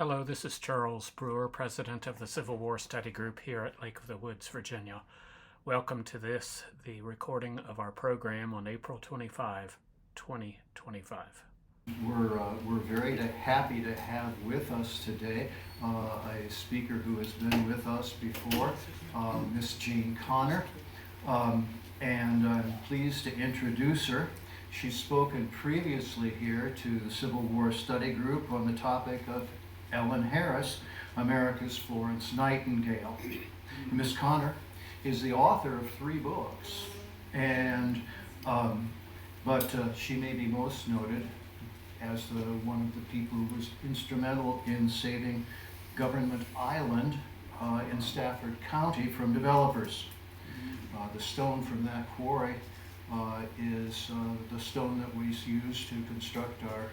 Hello, this is Charles Brewer, President of the Civil War Study Group here at Lake of the Woods, Virginia. Welcome to the recording of our program on April 25, 2025. We're very happy to have with us today a speaker who has been with us before, Miss Jane Connor, and I'm pleased to introduce her. She's spoken previously here to the Civil War Study Group on the topic of Ellen Harris, America's Florence Nightingale. Miss Connor is the author of 3 books, and but she may be most noted as one of the people who was instrumental in saving Government Island in Stafford County from developers. The stone from that quarry is the stone that was used to construct our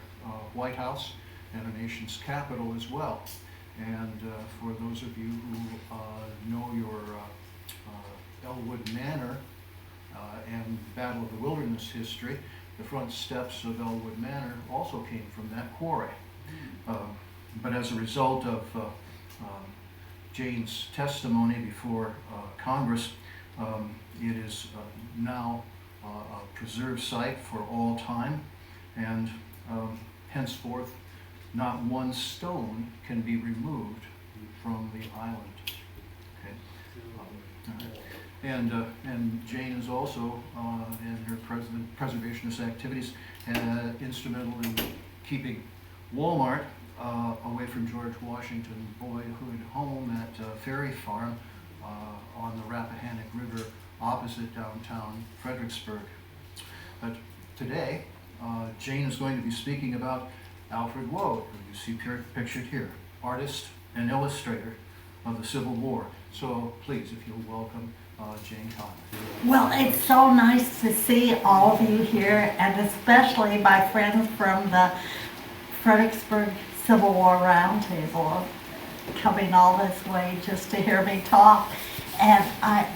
White House and our nation's capital as well. And for those of you who know your Elwood Manor and Battle of the Wilderness history, the front steps of Elwood Manor also came from that quarry. But as a result of Jane's testimony before Congress, it is now a preserved site for all time, and henceforth not one stone can be removed from the island. Okay. And Jane is also, in her preservationist activities, instrumental in keeping Walmart away from George Washington boyhood home at Ferry Farm on the Rappahannock River opposite downtown Fredericksburg. But today, Jane is going to be speaking about Alfred Waud, who you see pictured here, artist and illustrator of the Civil War. So please, if you'll welcome Jane Connor. Well, it's so nice to see all of you here, and especially my friends from the Fredericksburg Civil War Roundtable coming all this way just to hear me talk. And I'm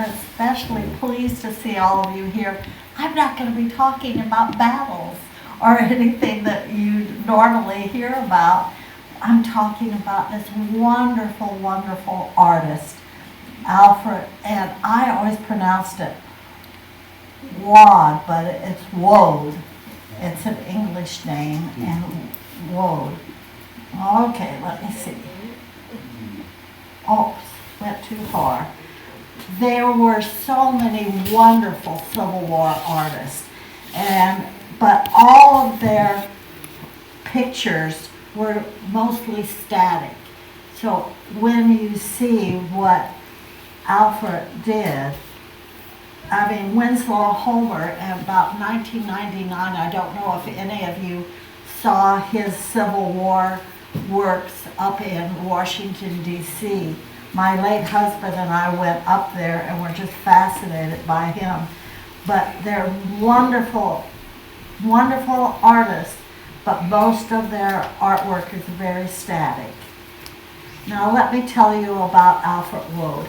especially pleased to see all of you here. I'm not going to be talking about battles or anything that you normally hear about. I'm talking about this wonderful, wonderful artist, Alfred, and I always pronounced it Waud, but it's Waud. It's an English name, and Waud. Okay, let me see. Oops, went too far. There were so many wonderful Civil War artists, but all of their pictures were mostly static. So when you see what Alfred did, I mean, Winslow Homer in about 1999, I don't know if any of you saw his Civil War works up in Washington, D.C. My late husband and I went up there and were just fascinated by him. But they're wonderful, wonderful artists, but most of their artwork is very static. Now let me tell you about Alfred Waud.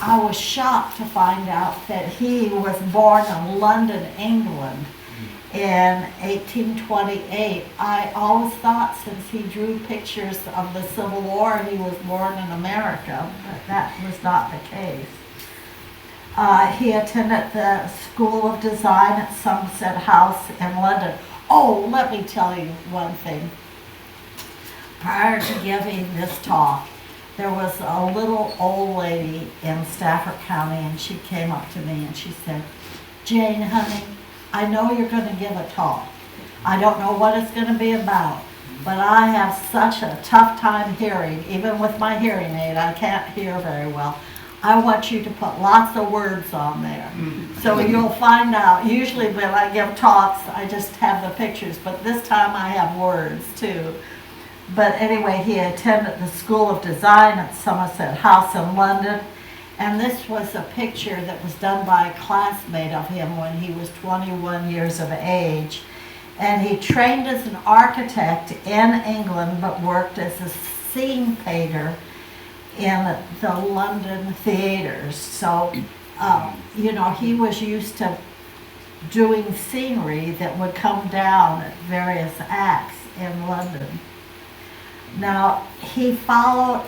I was shocked to find out that he was born in London, England in 1828. I always thought, since he drew pictures of the Civil War, he was born in America, but that was not the case. He attended the School of Design at Somerset House in London. Oh, let me tell you one thing. Prior to giving this talk, there was a little old lady in Stafford County, and she came up to me and she said, "Jane, honey, I know you're going to give a talk. I don't know what it's going to be about, but I have such a tough time hearing. Even with my hearing aid, I can't hear very well. I want you to put lots of words on there." So you'll find out. Usually when I give talks, I just have the pictures, but this time I have words too. But anyway, he attended the School of Design at Somerset House in London, and this was a picture that was done by a classmate of him when he was 21 years of age. And he trained as an architect in England, but worked as a scene painter in the London theaters. So, he was used to doing scenery that would come down at various acts in London. Now, he followed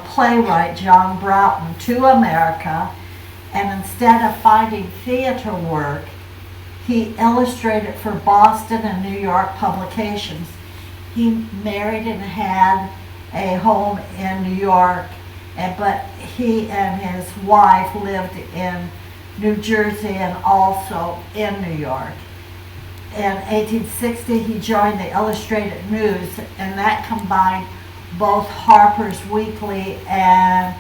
playwright John Broughton to America, and instead of finding theater work, he illustrated for Boston and New York publications. He married and had a home in New York, but he and his wife lived in New Jersey and also in New York. In 1860, he joined the Illustrated News, and that combined both Harper's Weekly and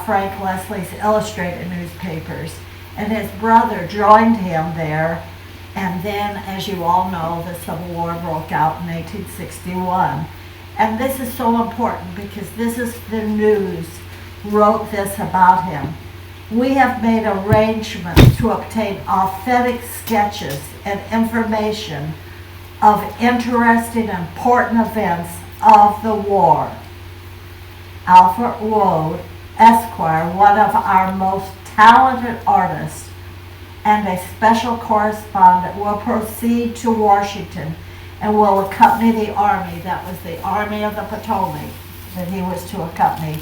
Frank Leslie's Illustrated newspapers. And his brother joined him there, and then, as you all know, the Civil War broke out in 1861. And this is so important because this is the news wrote this about him. We have made arrangements to obtain authentic sketches and information of interesting and important events of the war. Alfred Waud, Esquire, one of our most talented artists and a special correspondent, will proceed to Washington and will accompany the army. That was the Army of the Potomac that he was to accompany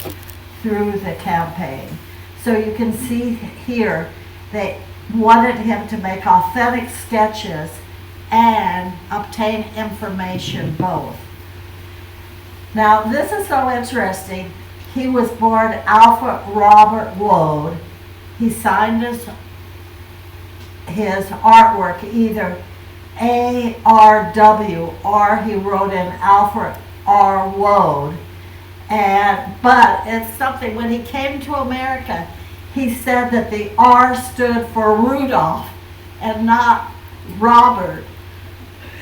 through the campaign. So you can see here they wanted him to make authentic sketches and obtain information both. Now this is so interesting. He was born Alfred Robert Waud. He signed his artwork either A.R.W. or he wrote in Alfred R. Waud. But it's something, when he came to America, he said that the R stood for Rudolph and not Robert.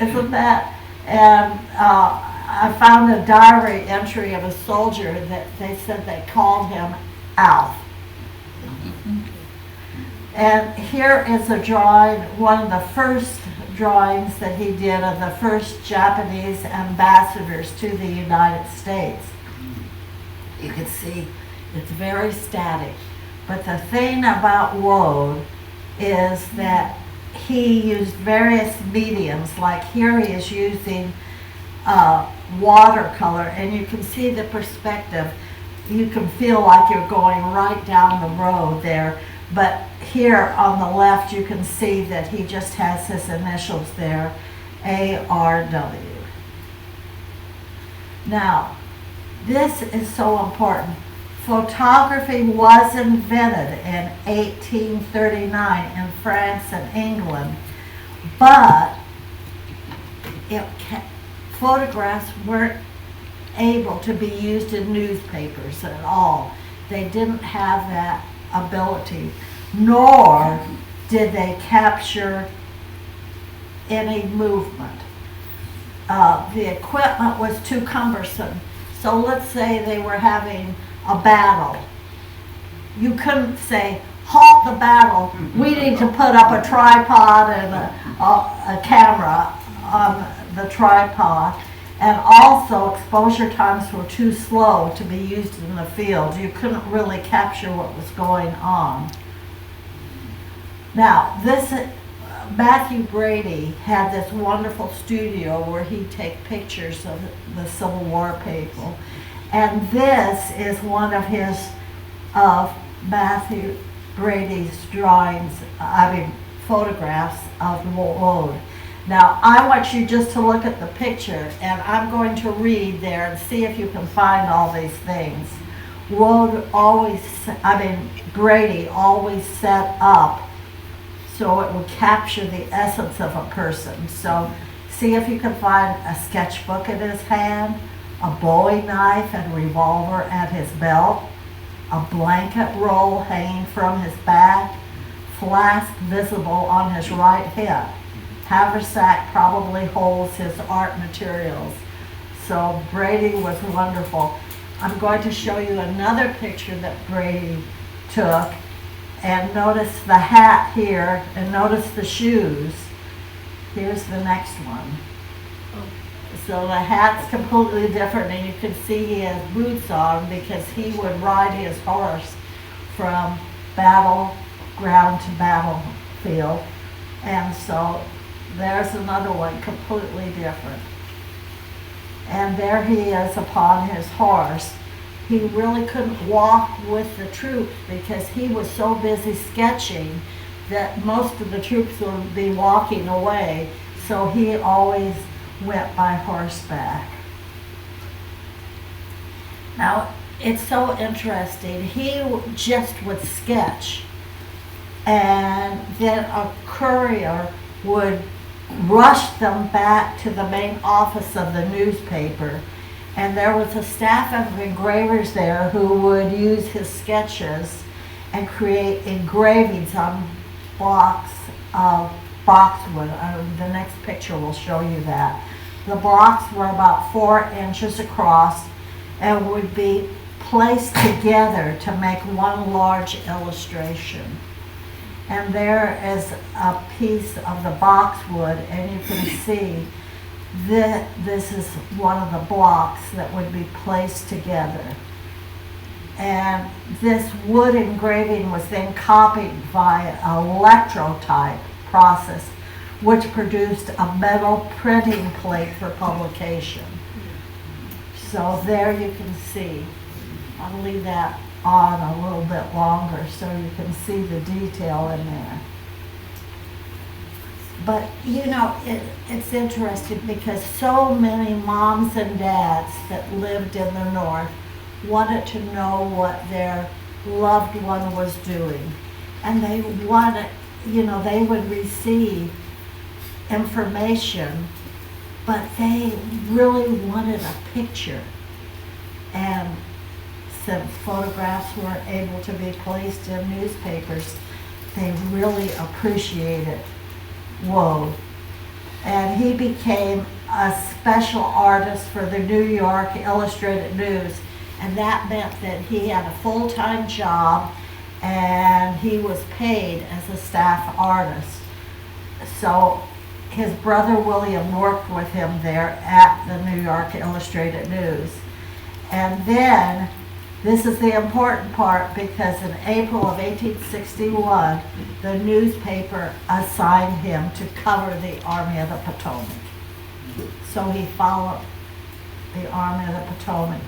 Isn't that? And I found a diary entry of a soldier that they said they called him Alf. And here is a drawing, one of the first drawings that he did of the first Japanese ambassadors to the United States. You can see it's very static. But the thing about Waud is that he used various mediums, like here he is using watercolor, and you can see the perspective. You can feel like you're going right down the road there. But here on the left, you can see that he just has his initials there, A.R.W. Now, this is so important. Photography was invented in 1839 in France and England, but photographs weren't able to be used in newspapers at all. They didn't have that ability, nor did they capture any movement. The equipment was too cumbersome. So let's say they were having a battle. You couldn't say, halt the battle, we need to put up a tripod and a camera on the tripod. And also exposure times were too slow to be used in the field. You couldn't really capture what was going on. Now, Matthew Brady had this wonderful studio where he'd take pictures of the Civil War people. And this is one of Matthew Brady's photographs of Waud. Now, I want you just to look at the picture, and I'm going to read there and see if you can find all these things. Brady always set up so it would capture the essence of a person. So, see if you can find a sketchbook in his hand, a Bowie knife and revolver at his belt, a blanket roll hanging from his back, flask visible on his right hip. Haversack probably holds his art materials. So Brady was wonderful. I'm going to show you another picture that Brady took, and notice the hat here, and notice the shoes. Here's the next one. So the hat's completely different, and you can see he has boots on because he would ride his horse from battleground to battlefield. And so there's another one completely different. And there he is upon his horse. He really couldn't walk with the troops because he was so busy sketching that most of the troops would be walking away. So he always went by horseback. Now, it's so interesting. He just would sketch, and then a courier would rush them back to the main office of the newspaper. And there was a staff of engravers there who would use his sketches and create engravings on blocks of boxwood. The next picture will show you that. The blocks were about 4 inches across and would be placed together to make one large illustration. And there is a piece of the boxwood, and you can see that this is one of the blocks that would be placed together. And this wood engraving was then copied by an electrotype process, which produced a metal printing plate for publication. So there you can see. I'll leave that on a little bit longer so you can see the detail in there. But you know, it's interesting because so many moms and dads that lived in the North wanted to know what their loved one was doing. And they wanted, you know, they would receive information, but they really wanted a picture. And since photographs were able to be placed in newspapers, they really appreciated Waud. And he became a special artist for the New York Illustrated News, and that meant that he had a full-time job and he was paid as a staff artist. So his brother William worked with him there at the New York Illustrated News. And then, this is the important part, because in April of 1861, the newspaper assigned him to cover the Army of the Potomac. So he followed the Army of the Potomac.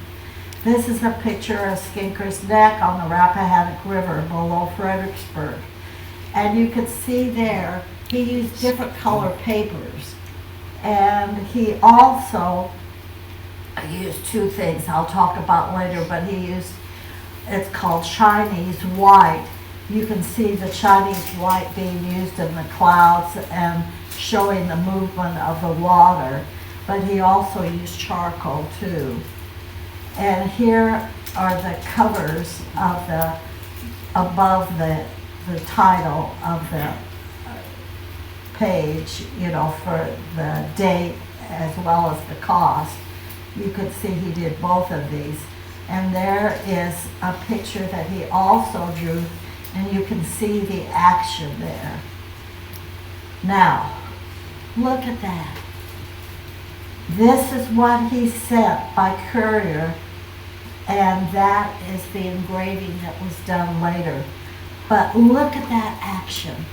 This is a picture of Skinker's Neck on the Rappahannock River below Fredericksburg. And you can see there, he used different color papers. And he also used two things I'll talk about later, but he used, it's called Chinese white. You can see the Chinese white being used in the clouds and showing the movement of the water, but he also used charcoal too. And here are the covers of the, above the title of the page, you know, for the date as well as the cost. You could see he did both of these. And there is a picture that he also drew, and you can see the action there. Now, look at that. This is what he sent by courier, and that is the engraving that was done later. But look at that action.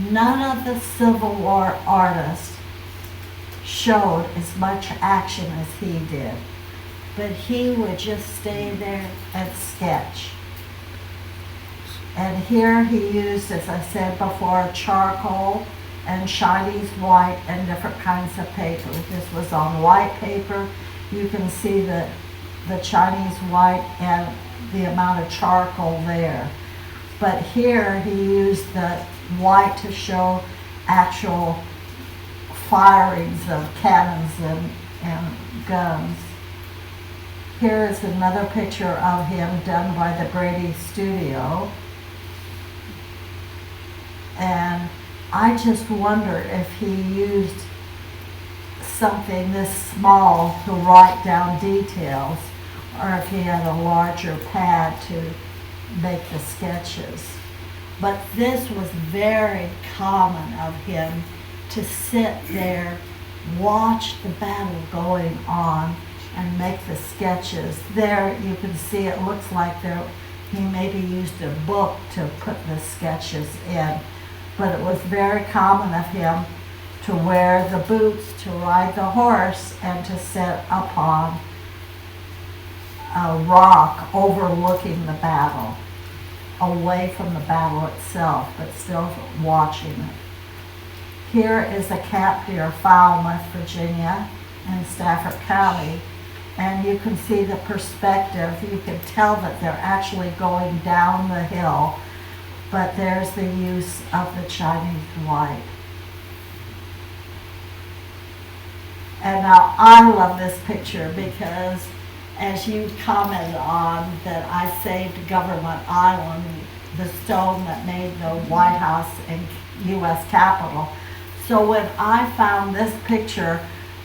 None of the Civil War artists showed as much action as he did, but he would just stay there and sketch. And here he used, as I said before, charcoal and Chinese white and different kinds of paper. This was on white paper. You can see the Chinese white and the amount of charcoal there. But here he used the white to show actual firings of cannons and guns. Here is another picture of him done by the Brady Studio. And I just wonder if he used something this small to write down details, or if he had a larger pad to make the sketches. But this was very common of him, to sit there, watch the battle going on, and make the sketches. There you can see it looks like there he maybe used a book to put the sketches in. But it was very common of him to wear the boots, to ride the horse, and to sit upon a rock overlooking the battle, away from the battle itself, but still watching it. Here is a camp near Falmouth, Virginia, in Stafford County, and you can see the perspective. You can tell that they're actually going down the hill, but there's the use of the Chinese white. And now I love this picture because, as you commented on, that I saved Government Island, the stone that made the White House and U.S. Capitol. So when I found this picture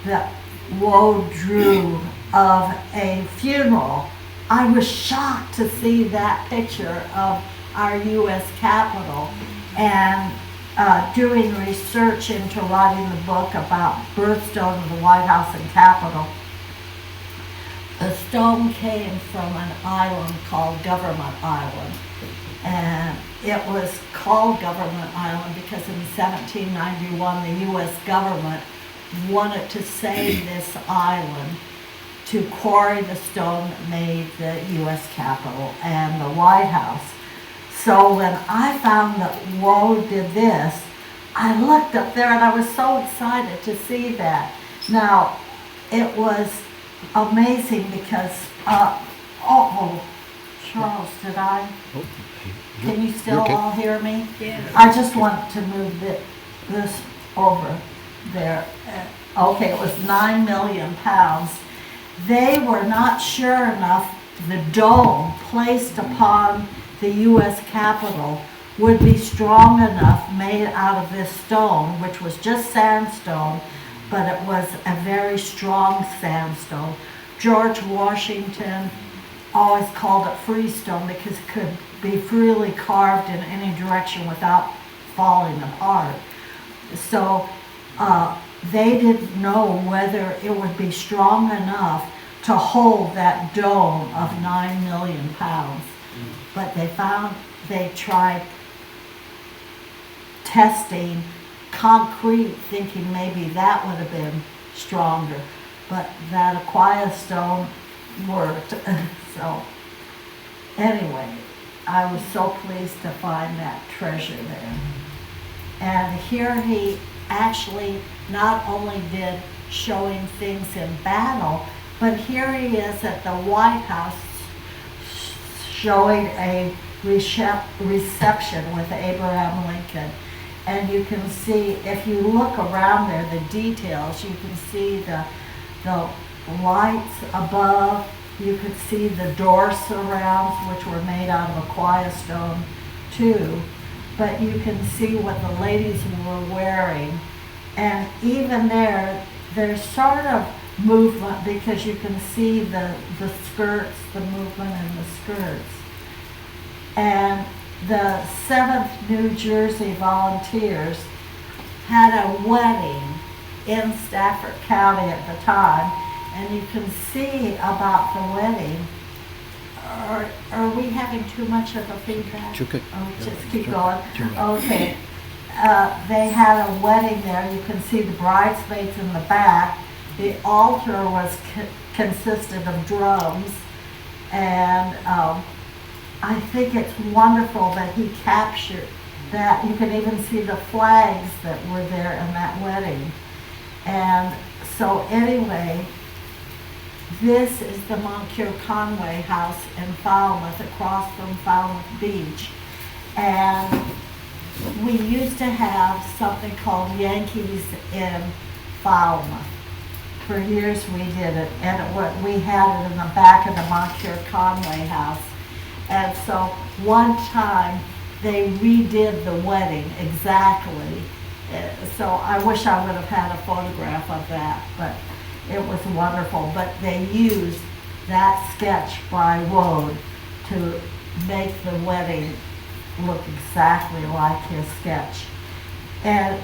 that Waud drew of a funeral, I was shocked to see that picture of our U.S. Capitol. And doing research into writing the book about birthstone of the White House and Capitol, the stone came from an island called Government Island. And it was called Government Island because in 1791 the U.S. government wanted to save this island to quarry the stone that made the U.S. Capitol and the White House. So when I found that Waud did this, I looked up there and I was so excited to see that. Now, it was amazing because, Charles, did I? Can you still all hear me? Yeah. I just want to move this over there. Okay, it was 9 million pounds. They were not sure enough the dome placed upon the U.S. Capitol would be strong enough, made out of this stone, which was just sandstone, but it was a very strong sandstone. George Washington always called it freestone because it could be freely carved in any direction without falling apart. So they didn't know whether it would be strong enough to hold that dome of 9 million pounds. But they tried testing concrete, thinking maybe that would have been stronger. But that Aquia stone worked. So anyway, I was so pleased to find that treasure there. And here he actually not only did showing things in battle, but here he is at the White House showing a reception with Abraham Lincoln. And you can see, if you look around there, the details, you can see the lights above, you could see the door surrounds, which were made out of Aquia stone too. But you can see what the ladies were wearing. And even there's sort of movement because you can see the skirts, the movement in the skirts. And the 7th New Jersey Volunteers had a wedding in Stafford County at the time, and you can see about the wedding. Are we having too much of a feedback? Okay. Oh, just keep going. Okay. They had a wedding there. You can see the bridesmaids in the back. The altar was consisted of drums, and I think it's wonderful that he captured that. You can even see the flags that were there in that wedding. And so anyway, this is the Moncure Conway house in Falmouth, across from Falmouth Beach. And we used to have something called Yankees in Falmouth. For years we did it, and we had it in the back of the Moncure Conway house. And so one time they redid the wedding exactly. So I wish I would have had a photograph of that, but it was wonderful. But they used that sketch by Waud to make the wedding look exactly like his sketch. And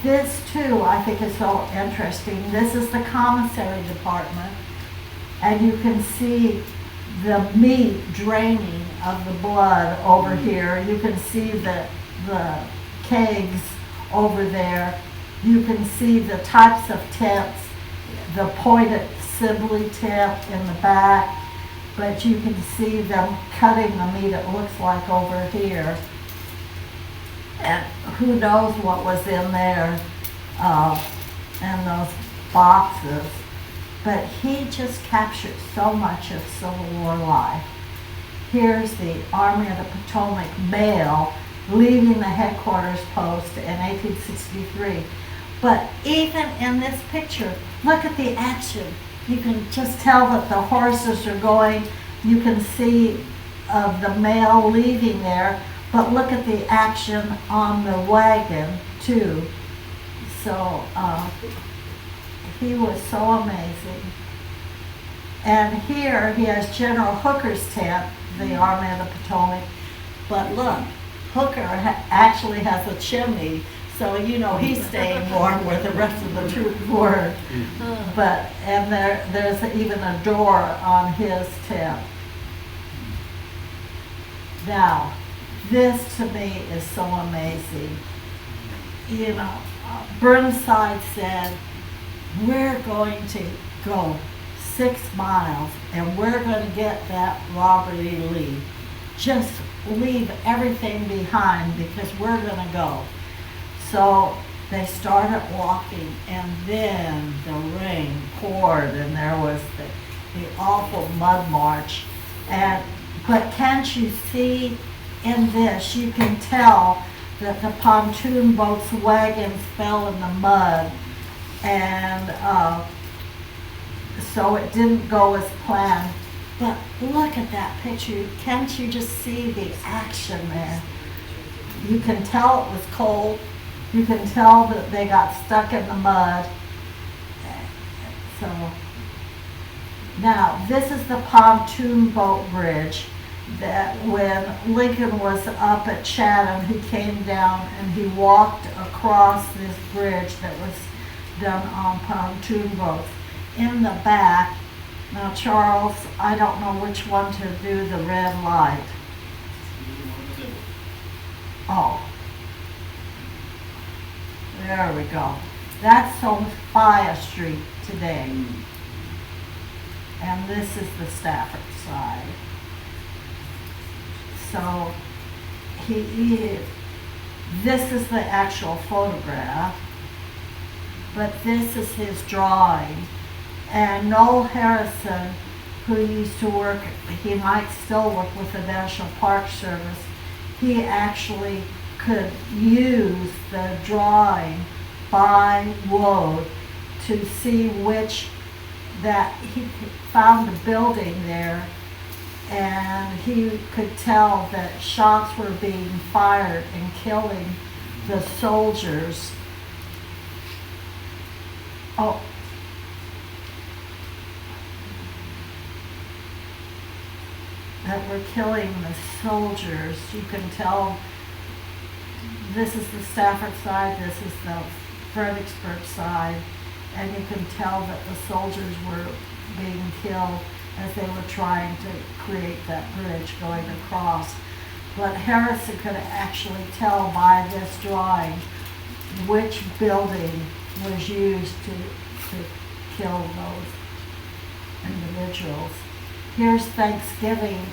this too, I think, is so interesting. This is the commissary department, and you can see the meat draining of the blood over here. You can see the kegs over there, You can see the types of tents, the pointed Sibley tent in the back, but you can see them cutting the meat, it looks like over here. And who knows what was in there, in those boxes. But he just captured so much of Civil War life. Here's the Army of the Potomac mail leaving the headquarters post in 1863. But even in this picture, look at the action. You can just tell that the horses are going. You can see the mail leaving there, but look at the action on the wagon too. So he was so amazing. And here he has General Hooker's tent, the Army of the Potomac. But look, Hooker actually has a chimney, so you know he's staying warm where the rest of the troops were. But and there's even a door on his tent. Now, this to me is so amazing. You know, Burnside said, we're going to go 6 miles and we're going to get that Robert E. Lee. Just leave everything behind because we're going to go. So they started walking, and then the rain poured and there was the awful mud march. But can't you see in this, you can tell that the pontoon boat's wagons fell in the mud, and so it didn't go as planned. But look at that picture. Can't you just see the action there? You can tell it was cold. You can tell that they got stuck in the mud. So now this is the pontoon boat bridge that when Lincoln was up at Chatham, he came down and he walked across this bridge that was done on pontoon boats. In the back, now Charles, I don't know which one to do the red light. Oh, there we go. That's Sophia Street today. And this is the Stafford side. So this is the actual photograph, but this is his drawing. And Noel Harrison, who used to work, he might still work with the National Park Service, he actually could use the drawing by Waud to see that he found a building there, and he could tell that shots were being fired and killing the soldiers. Oh, that were killing the soldiers. You can tell this is the Stafford side, this is the Fredericksburg side, and you can tell that the soldiers were being killed as they were trying to create that bridge going across. But Harrison could actually tell by this drawing which building was used to kill those individuals. Here's Thanksgiving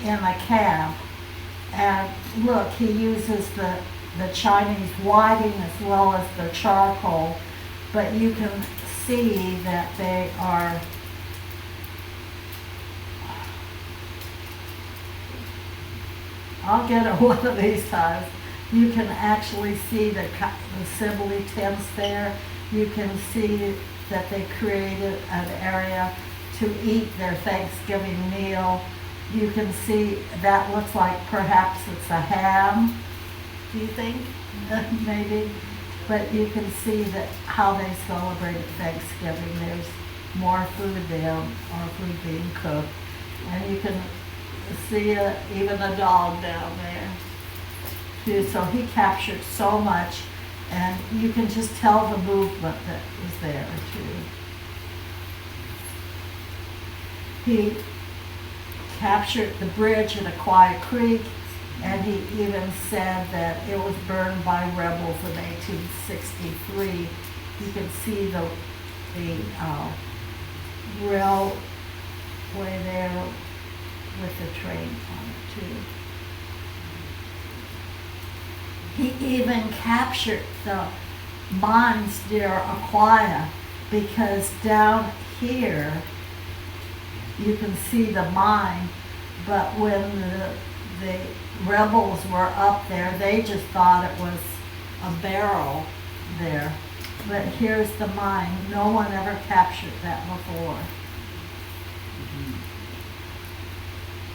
in a camp, and look, he uses the Chinese whiting as well as the charcoal, but you can see that they are I'll get it one of these times. You can actually see the Sibley tents there. You can see that they created an area to eat their Thanksgiving meal. You can see that looks like perhaps it's a ham, do you think? Maybe. But you can see that how they celebrated Thanksgiving. There's more food there, more food being cooked. And you can see even a dog down there too. So he captured so much, and you can just tell the movement that was there too. He captured the bridge in Aquia Creek, And he even said that it was burned by rebels in 1863. You can see the railway there with the train on it too. He even captured the mines near Aquia, because down here you can see the mine, but when the rebels were up there, they just thought it was a barrel there. But here's the mine. No one ever captured that before.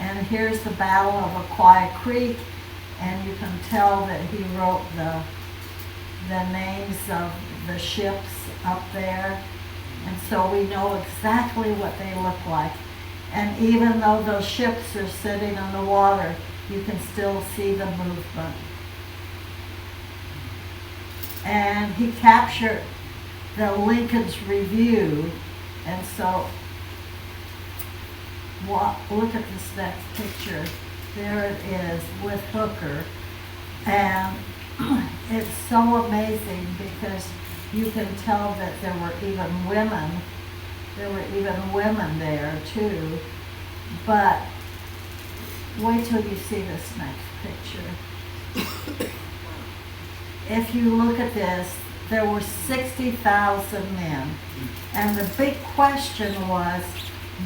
And here's the Battle of Aquia Creek, and you can tell that he wrote the names of the ships up there. And so we know exactly what they look like. And even though those ships are sitting on the water, you can still see the movement. And he captured the Lincoln's Review, and so look at this next picture. There it is with Hooker, and it's so amazing because you can tell that there were even women. There were even women there too, but wait till you see this next picture. If you look at this, there were 60,000 men. And the big question was,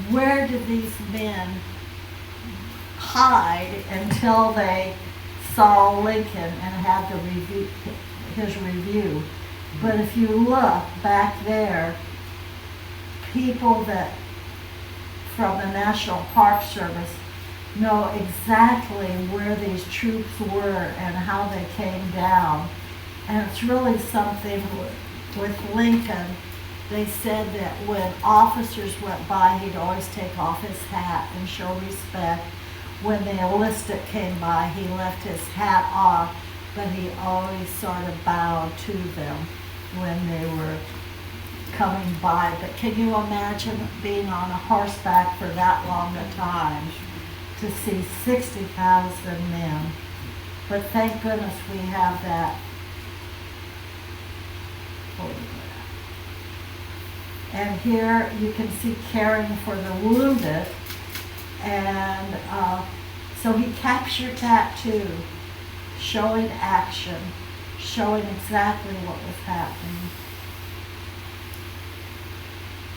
where did these men hide until they saw Lincoln and had his review? But if you look back there, people that from the National Park Service know exactly where these troops were and how they came down. And it's really something with Lincoln. They said that when officers went by, he'd always take off his hat and show respect. When the enlisted came by, he left his hat off, but he always sort of bowed to them when they were coming by. But can you imagine being on a horseback for that long a time to see 60,000 men? But thank goodness we have that photograph. And here you can see caring for the wounded, and so he captured that too, showing action, showing exactly what was happening.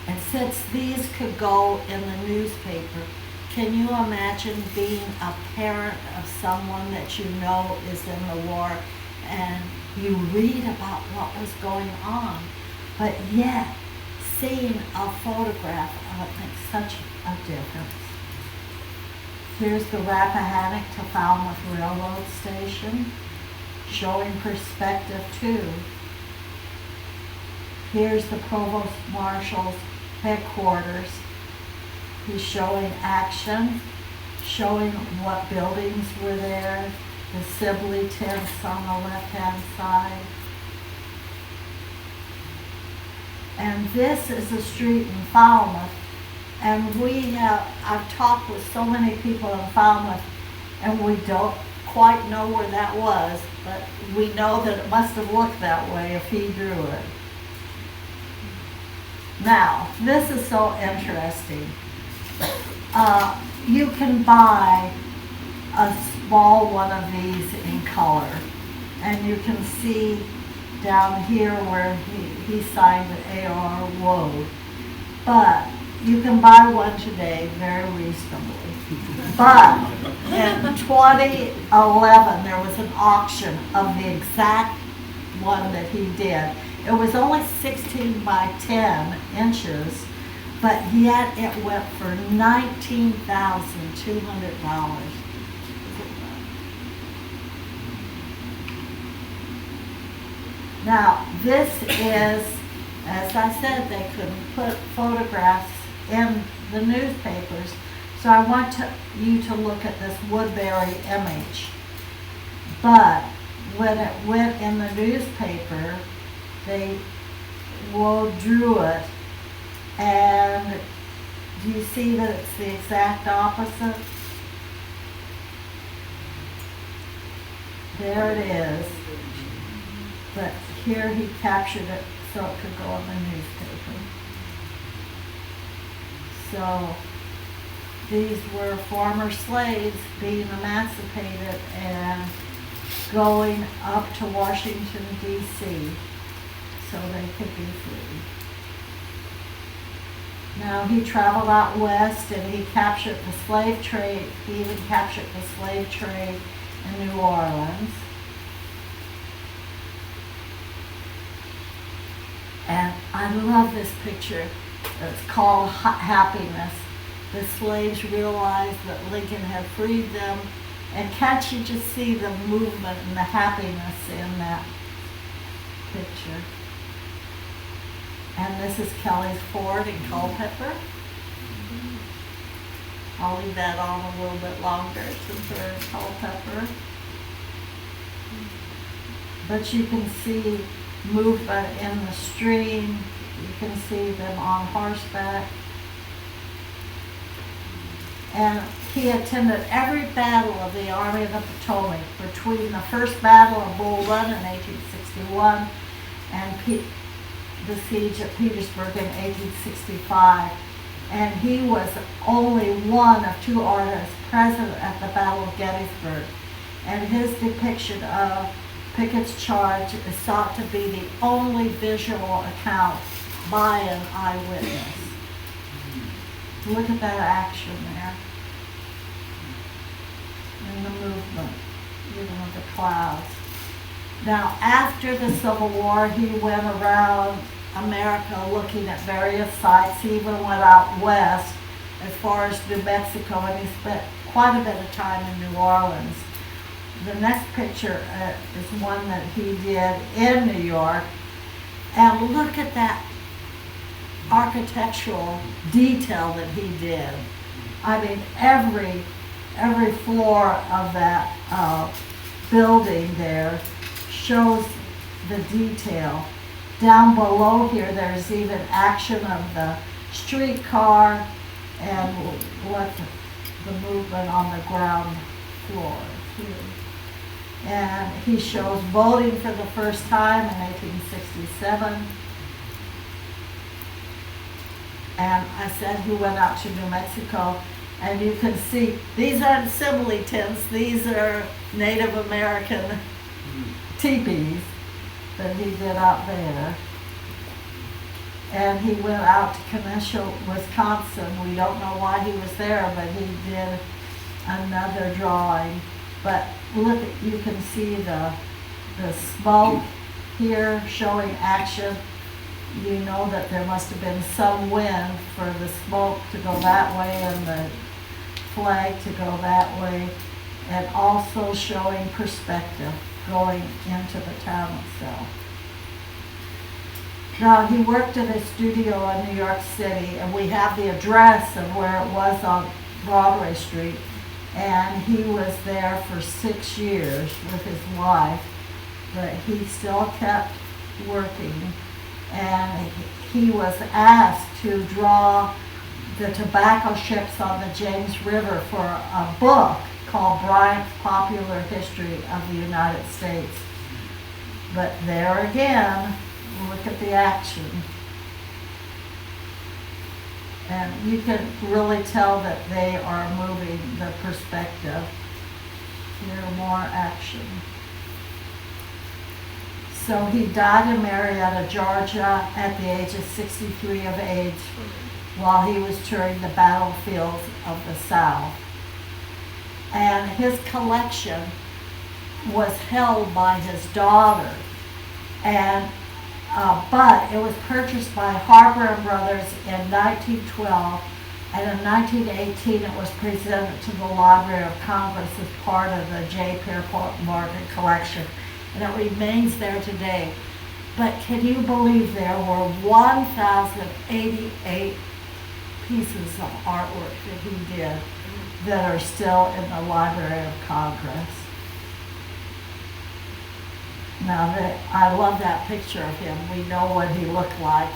And since these could go in the newspaper, can you imagine being a parent of someone that you know is in the war and you read about what was going on, but yet seeing a photograph of it makes such a difference. Here's the Rappahannock to Falmouth Railroad Station, showing perspective too. Here's the Provost Marshal's headquarters. He's showing action, showing what buildings were there, the Sibley tents on the left-hand side. And this is a street in Falmouth, and I've talked with so many people in Falmouth, and we don't quite know where that was, but we know that it must have looked that way if he drew it. Now, this is so interesting. You can buy a small one of these in color, and you can see down here where he signed Alfred Waud. But you can buy one today very reasonably. But in 2011, there was an auction of the exact one that he did. It was only 16 by 10 inches, but yet it went for $19,200. Now, this is, as I said, they couldn't put photographs in the newspapers, so I want you to look at this Woodbury image. But when it went in the newspaper, they drew it, and do you see that it's the exact opposite? there it is. But here he captured it so it could go in the newspaper. So these were former slaves being emancipated and going up to Washington, D.C. so they could be free. Now he traveled out west and he captured the slave trade. He even captured the slave trade in New Orleans. And I love this picture. It's called Happiness. The slaves realized that Lincoln had freed them. And can't you just see the movement and the happiness in that picture? And this is Kelly's Ford in Culpeper. I'll leave that on a little bit longer since we're in Culpeper. But you can see movement in the stream. You can see them on horseback. And he attended every battle of the Army of the Potomac between the first Battle of Bull Run in 1861 and the siege of Petersburg in 1865. And he was only one of two artists present at the Battle of Gettysburg. And his depiction of Pickett's charge is thought to be the only visual account by an eyewitness. Look at that action there. And the movement, even with the clouds. Now, after the Civil War, he went around America looking at various sites. He even went out west as far as New Mexico, and he spent quite a bit of time in New Orleans. The next picture is one that he did in New York. And look at that architectural detail that he did. I mean, every floor of that building there shows the detail. Down below here, there's even action of the streetcar and what the movement on the ground floor here. And he shows voting for the first time in 1867. And I said he went out to New Mexico, and you can see these aren't simile tents, these are Native American teepees that he did out there. And he went out to Kenosha, Wisconsin. We don't know why he was there, but he did another drawing. But look, you can see the smoke here showing action. You know that there must have been some wind for the smoke to go that way and the flag to go that way, and also showing perspective going into the town itself. Now, he worked at a studio in New York City, and we have the address of where it was on Broadway Street, and he was there for 6 years with his wife, but he still kept working. And he was asked to draw the tobacco ships on the James River for a book called Bryant's Popular History of the United States. But there again, look at the action. And you can really tell that they are moving the perspective. Here, more action. So he died in Marietta, Georgia at the age of 63 of age while he was touring the battlefields of the South. And his collection was held by his daughter, and but it was purchased by Harper and Brothers in 1912, and in 1918 it was presented to the Library of Congress as part of the J. Pierpont Morgan collection. And it remains there today. But can you believe there were 1,088 pieces of artwork that he did that are still in the Library of Congress? Now, I love that picture of him. We know what he looked like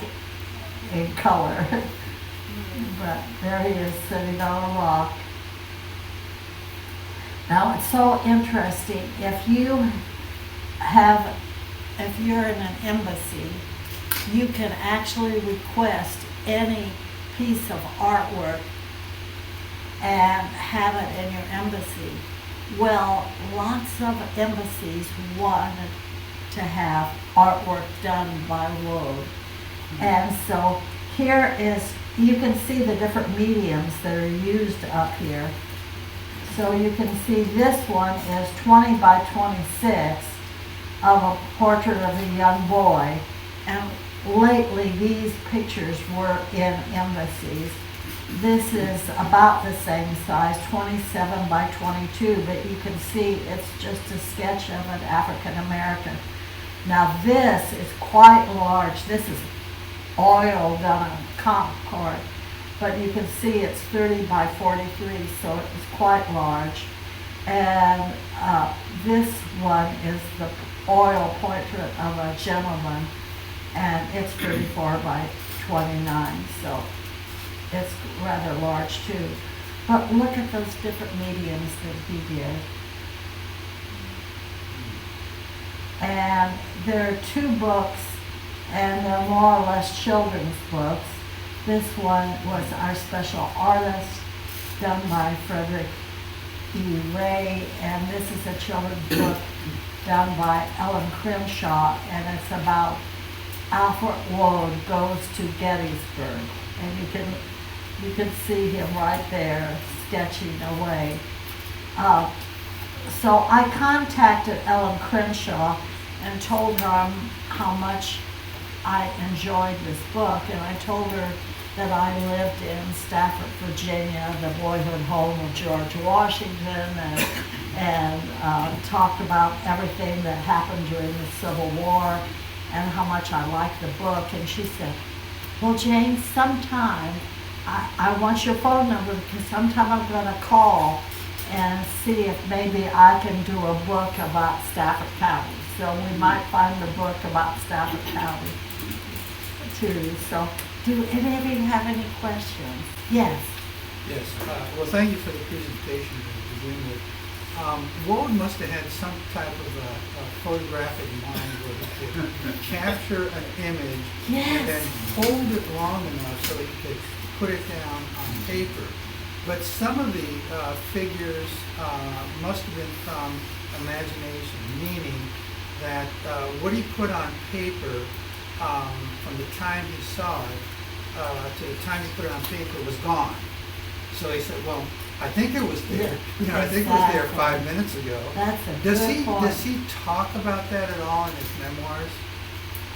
in color. But there he is sitting on a rock. Now, it's so interesting. If you're in an embassy, you can actually request any piece of artwork and have it in your embassy. Well, lots of embassies wanted to have artwork done by Waud. And so here is, you can see the different mediums that are used up here. So you can see this one is 20 by 26 of a portrait of a young boy. And lately these pictures were in embassies. This is about the same size, 27 by 22, but you can see it's just a sketch of an African American. Now this is quite large. This is oil done on concord, but you can see it's 30 by 43, so it's quite large. And this one is the oil portrait of a gentleman, and it's 34 by 29, so it's rather large too. But look at those different mediums that he did. And there are 2 books, and they're more or less children's books. This one was Our Special Artist, done by Frederick E. Ray, and this is a children's book done by Ellen Crenshaw, and it's about Alfred Waud goes to Gettysburg, and you can see him right there sketching away. So I contacted Ellen Crenshaw and told her how much I enjoyed this book, and I told her that I lived in Stafford, Virginia, the boyhood home of George Washington, and talked about everything that happened during the Civil War and how much I liked the book. And she said, well, Jane, sometime, I want your phone number because sometime I'm going to call and see if maybe I can do a book about Stafford County. So we might find a book about Stafford County too. So do any of you have any questions? Yes. Yes. Well, thank you for the presentation to begin with. Waud must have had some type of a photographic mind where he could capture an image and then hold it long enough so he could put it down on paper. But some of the figures must have been from imagination, meaning that what he put on paper from the time he saw it to the time he put it on paper was gone. So he said, well, I think it was there. I think it was there 5 minutes ago. That's a good point. Does he talk about that at all in his memoirs?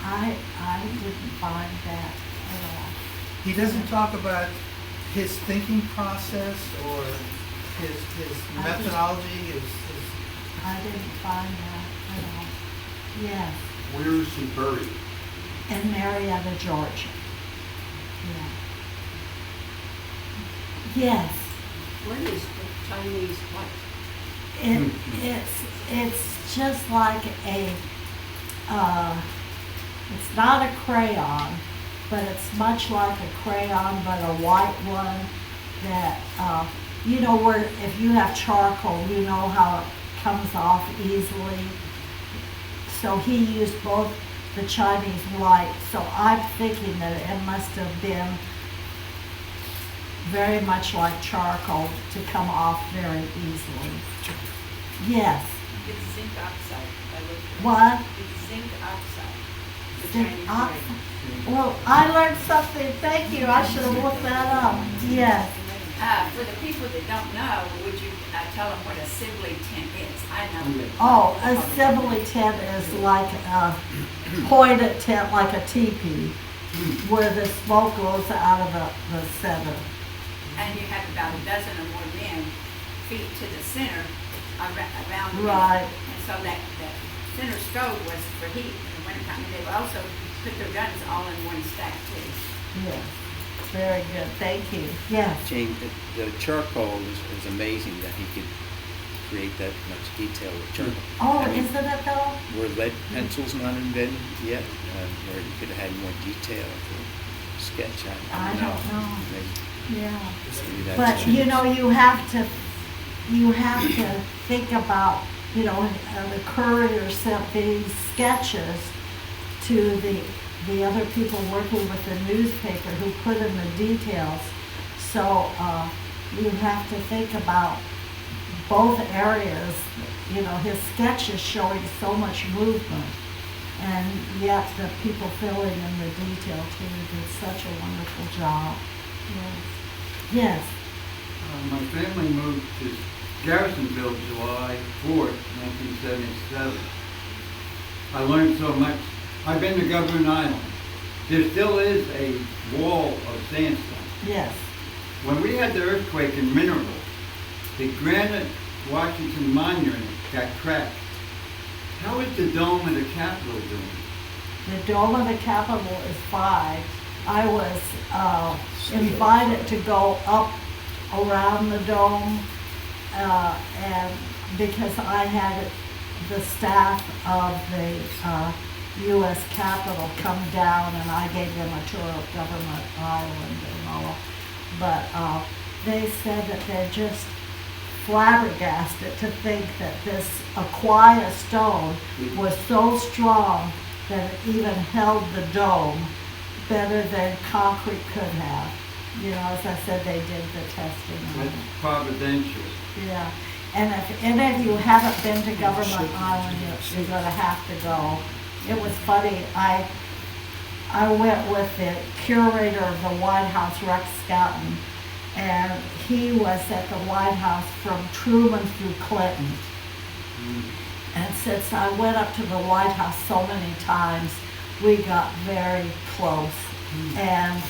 I didn't find that at all. He doesn't talk about his thinking process or his methodology. I didn't find that at all. Yes. Where is he buried? In Marietta, Georgia. Yeah. Yes. What is the Chinese white? It's just like a, it's not a crayon, but it's much like a crayon, but a white one that, you know, where if you have charcoal, you know how it comes off easily. So he used both the Chinese white, so I'm thinking that it must have been very much like charcoal to come off very easily. Yes. It's zinc oxide. What? It's zinc oxide. The Zinc Chinese oxide. Well, I learned something. Thank you. I should have looked that up. Yes. For the people that don't know, would you tell them what a Sibley tent is? I know. Oh, a Sibley tent is like a pointed tent, like a teepee, where the smoke goes out of the center. And you have about a dozen or more men feet to the center around the Right. And so that center stove was for heat in the wintertime. And they would also put their guns all in one stack too. Yes. Very good. Thank you. Yes. Jane, the charcoal is amazing that he could create that much detail with charcoal. Oh, I mean, isn't it though? were lead pencils not invented yet? Where you could have had more detail to sketch. I don't know. Maybe Yeah. maybe that's But it. you know, you have to you have to think about, you know, the courier sent these sketches to the other people working with the newspaper who put in the details. So you have to think about both areas. You know, his sketches showing so much movement, and yet the people filling in the detail too did such a wonderful job. Yes. Yes. My family moved to Garrisonville July 4th, 1977. I learned so much. I've been to Government Island. There still is a wall of sandstone. Yes. When we had the earthquake in Mineral, the granite Washington Monument got cracked. How is the dome of the Capitol doing? The dome of the Capitol is fine. I was invited to go up around the dome, and because I had the staff of the U.S. Capitol come down, and I gave them a tour of Government Island and all. But they said that they're just flabbergasted to think that this Aquia stone was so strong that it even held the dome better than concrete could have. You know, as I said, they did the testing. That's providential. Yeah, and if any of you haven't been to Government Island, you're gonna have to go. It was funny, I went with the curator of the White House, Rex Scouten, and he was at the White House from Truman through Clinton. And since I went up to the White House so many times, we got very close. And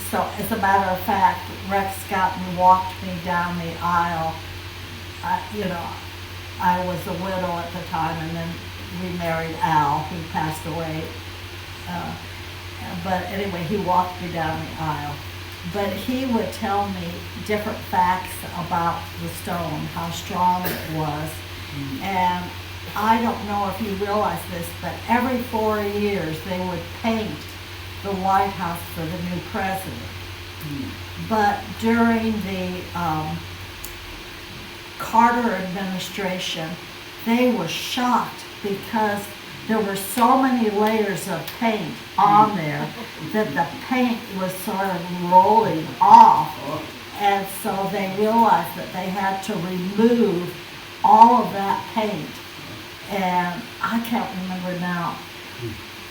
so, as a matter of fact, Rex Scouten walked me down the aisle. You know, I was a widow at the time, and then we married Al, who passed away. But anyway, he walked me down the aisle. But he would tell me different facts about the stone, how strong it was. And I don't know if you realize this, but every 4 years they would paint the White House for the new president. But during the Carter administration, they were shocked because there were so many layers of paint on there that the paint was sort of rolling off. And so they realized that they had to remove all of that paint. And I can't remember now.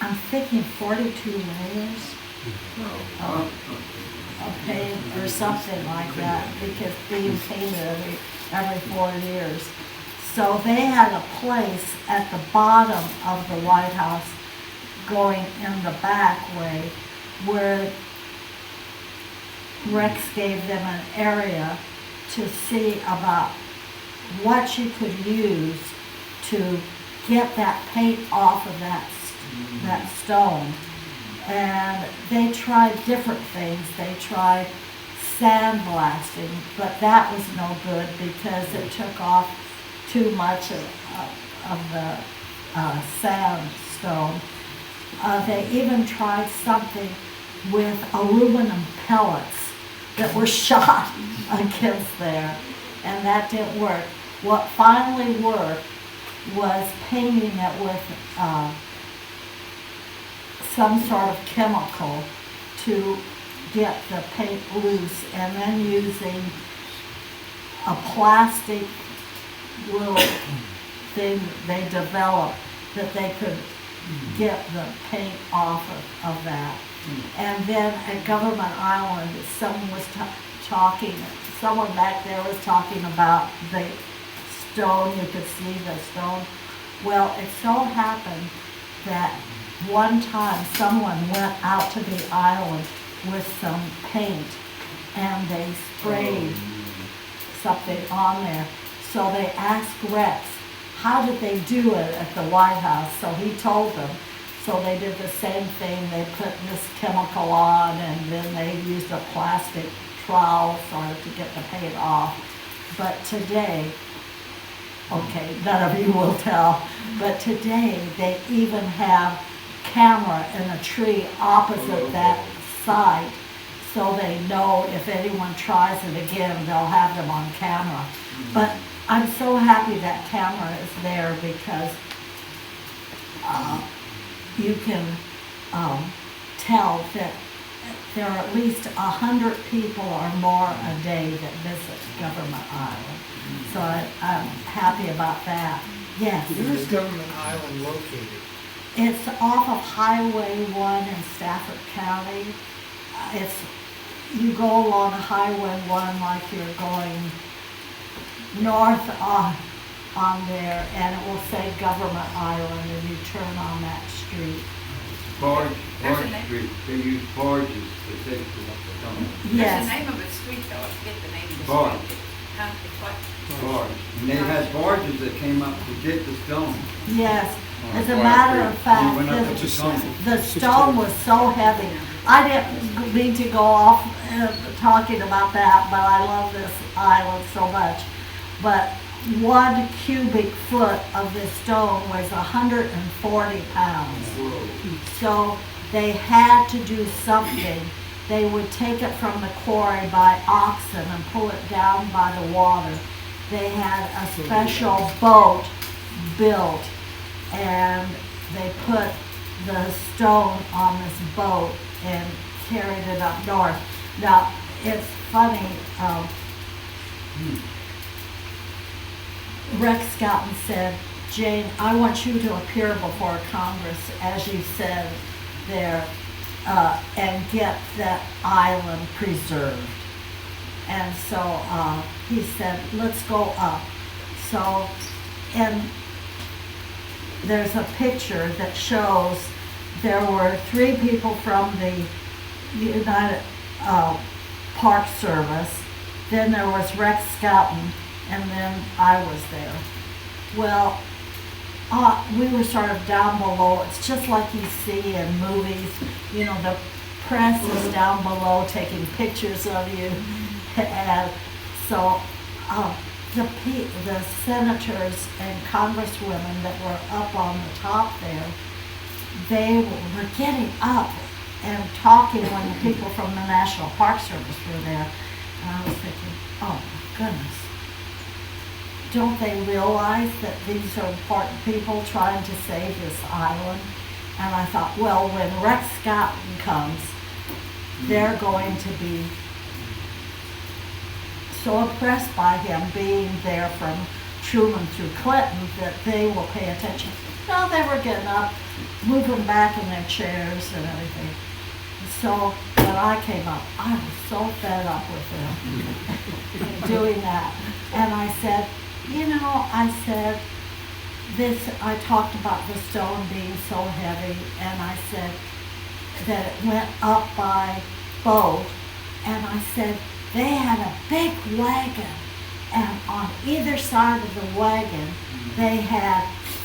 I'm thinking 42 layers of paint or something like that, because being painted every 4 years. So they had a place at the bottom of the White House going in the back way where Rex gave them an area to see about what you could use to get that paint off of that stone. And they tried different things. They tried sandblasting, but that was no good because it took off too much of the sandstone. They even tried something with aluminum pellets that were shot against there, and that didn't work. What finally worked was painting it with some sort of chemical to get the paint loose, and then using a plastic little thing they developed that they could get the paint off of that. And then at Government Island, someone was someone back there was talking about the stone, you could see the stone. Well, it so happened that one time someone went out to the island with some paint and they sprayed something on there. So they asked Rex, how did they do it at the White House? So he told them. So they did the same thing. They put this chemical on, and then they used a plastic trowel sort of to get the paint off. But today, okay, none of you will tell, but today they even have camera in a tree opposite that site so they know if anyone tries it again, they'll have them on camera. But I'm so happy that camera is there because you can tell that there are at least 100 people or more a day that visit Government Island. So I'm happy about that. Yes. Where is Government Island located? It's off of Highway 1 in Stafford County. You go along Highway 1 like you're going north on there, and it will say Government Island, and you turn on that street. Barge There's a name. Street, they use barges to take the stone. There's the Yes, name of a street though, I forget the name of the Barge. street. It's what? Barge. And they had barges that came up to get the stone. yes. As a Why matter of They fact, went up to the stone. the stone was so heavy. I didn't mean to go off talking about that, but I love this island so much. But 1 cubic foot of this stone weighs 140 pounds. So they had to do something. They would take it from the quarry by oxen and pull it down by the water. They had a special boat built, and they put the stone on this boat and carried it up north. Now, it's funny, Rex Scouten said, Jane, I want you to appear before Congress, as you said there, and get that island preserved. And so he said, let's go up. So, and there's a picture that shows there were 3 people from the United Park Service, then there was Rex Scouten, and then I was there. Well, we were sort of down below. It's just like you see in movies. You know, the press is down below taking pictures of you. And so the senators and congresswomen that were up on the top there, they were getting up and talking when the people from the National Park Service were there. And I was thinking, oh my goodness. Don't they realize that these are important people trying to save this island? And I thought, well, when Rex Scouten comes, they're going to be so impressed by him being there from Truman through Clinton that they will pay attention. No, they were getting up, moving back in their chairs and everything. So when I came up, I was so fed up with them doing that. And I said, you know, I talked about the stone being so heavy, and I said that it went up by boat, and I said they had a big wagon, and on either side of the wagon they had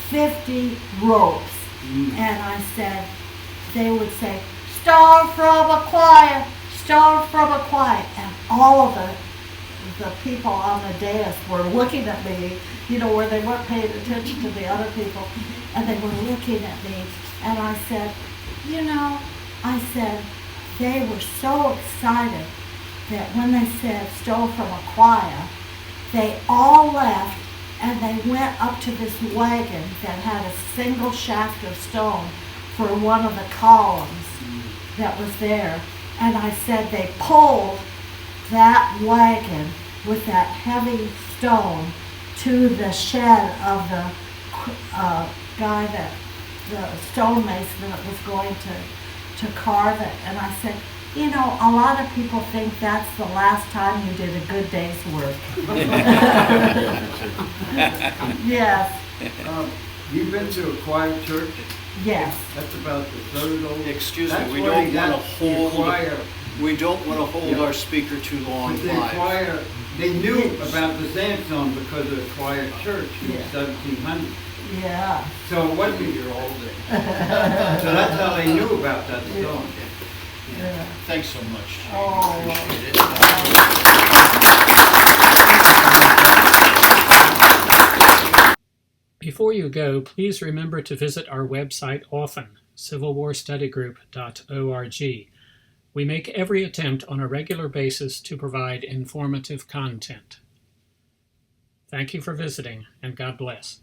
50 ropes, and I said, they would say, "Star from a choir, star from a choir," and all of the people on the dais were looking at me, you know, where they weren't paying attention to the other people, and they were looking at me, and I said, you know, I said, they were so excited that when they said stole from a choir, they all left and they went up to this wagon that had a single shaft of stone for one of the columns that was there. And I said they pulled that wagon with that heavy stone to the shed of the guy that, the stonemason that was going to carve it. And I said, you know, a lot of people think that's the last time you did a good day's work. Yes, You've been to a choir church? yes. That's about the third old. Excuse That's me, we where don't they got want to the hold, choir. we don't want to hold Yeah. our speaker too long But the live. choir, they knew about the sandstone because of the choir church in Yeah. 1700. Yeah. So it wasn't your old day. So that's how they knew about that stone. Yeah. Thanks so much. Oh. Appreciate it. Before you go, please remember to visit our website often, civilwarstudygroup.org. We make every attempt on a regular basis to provide informative content. Thank you for visiting, and God bless.